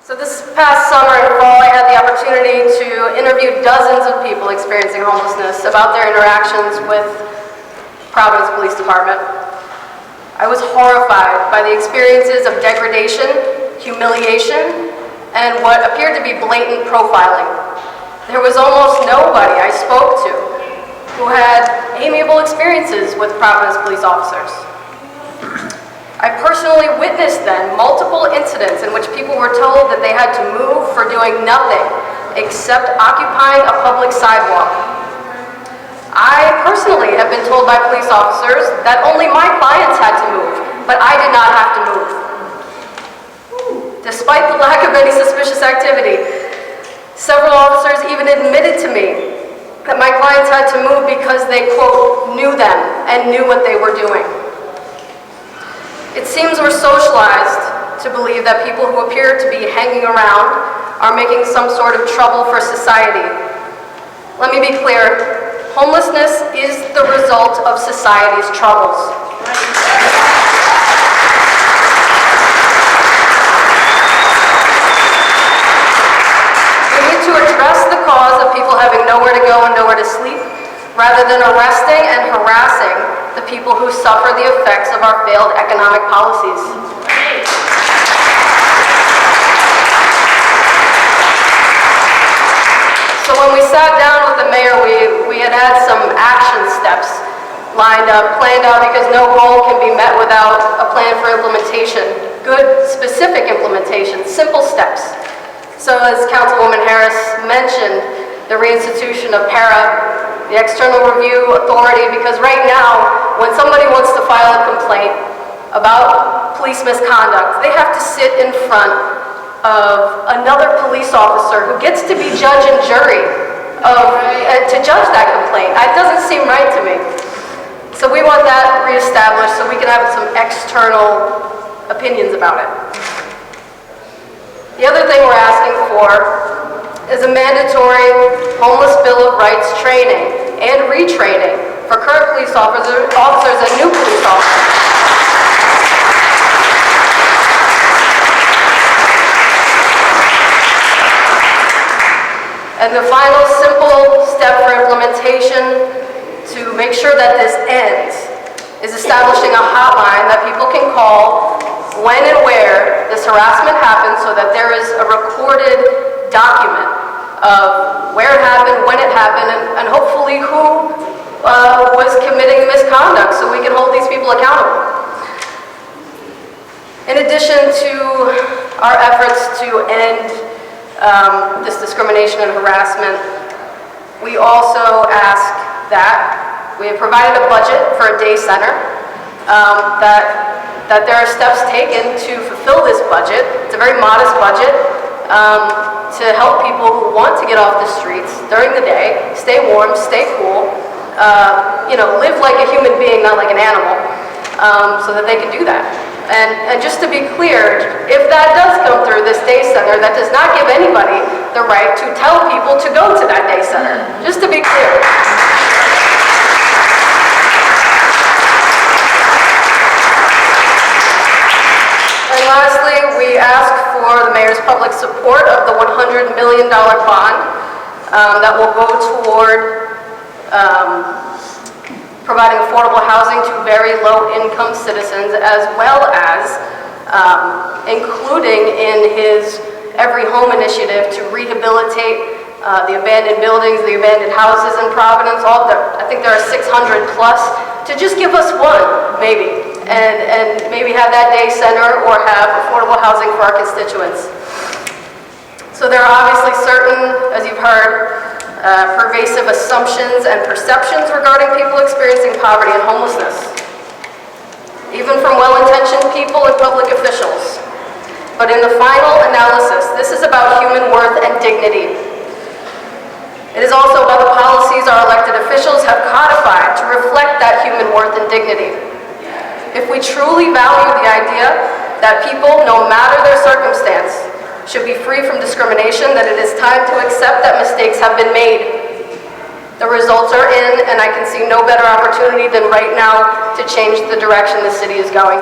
So this past summer and fall, I had the opportunity to interview dozens of people experiencing homelessness about their interactions with Providence Police Department. I was horrified by the experiences of degradation, humiliation, and what appeared to be blatant profiling. There was almost nobody I spoke to who had amiable experiences with Providence police officers. I personally witnessed then multiple incidents in which people were told that they had to move for doing nothing except occupying a public sidewalk. I personally have been told by police officers that only my clients had to move, but I did not have to move. Despite the lack of any suspicious activity, several officers even admitted to me that my clients had to move because they, quote, knew them and knew what they were doing. It seems we're socialized to believe that people who appear to be hanging around are making some sort of trouble for society. Let me be clear, homelessness is the result of society's troubles. We need to address the cause of people having nowhere to go and nowhere to sleep, rather than arresting and harassing the people who suffer the effects of our failed economic policies. So when we sat down with the mayor, we had some action steps planned out because no goal can be met without a plan for implementation. Good, specific implementation, simple steps. So as Councilwoman Harris mentioned, the reinstitution of PARA, the External Review Authority, because right now, when somebody wants to file a complaint about police misconduct, they have to sit in front of another police officer who gets to be judge and jury to judge that complaint. That doesn't seem right to me. So we want that reestablished so we can have some external opinions about it. The other thing we're asking for is a mandatory homeless Bill of Rights training and retraining for current police officers and new police officers. And the final simple step for implementation to make sure that this ends is establishing a hotline that people can call when and where this harassment happens so that there is a recorded document of where it happened, when it happened, and hopefully who was committing misconduct so we can hold these people accountable. In addition to our efforts to end this discrimination and harassment, we also ask that we have provided a budget for a day center, that there are steps taken to fulfill this budget. It's a very modest budget to help people who want to get off the streets during the day, stay warm, stay cool, live like a human being, not like an animal, so that they can do that. And just to be clear, if that does come through this day center, that does not give anybody the right to tell people to go to that day center. Just to be clear. And lastly, we ask for the mayor's public support of the $100 million bond that will go toward providing affordable housing to very low-income citizens, as well as including in his Every Home initiative to rehabilitate the abandoned buildings, the abandoned houses in Providence. I think there are 600 plus, to just give us one, maybe, and maybe have that day center or have affordable housing for our constituents. So there are obviously certain, as you've heard, pervasive assumptions and perceptions regarding people experiencing poverty and homelessness, even from well-intentioned people and public officials. But in the final analysis, this is about human worth and dignity. It is also about the policies our elected officials have codified to reflect that human worth and dignity. If we truly value the idea that people, no matter their circumstance, should be free from discrimination, then it is time to accept that mistakes have been made. The results are in, and I can see no better opportunity than right now to change the direction the city is going.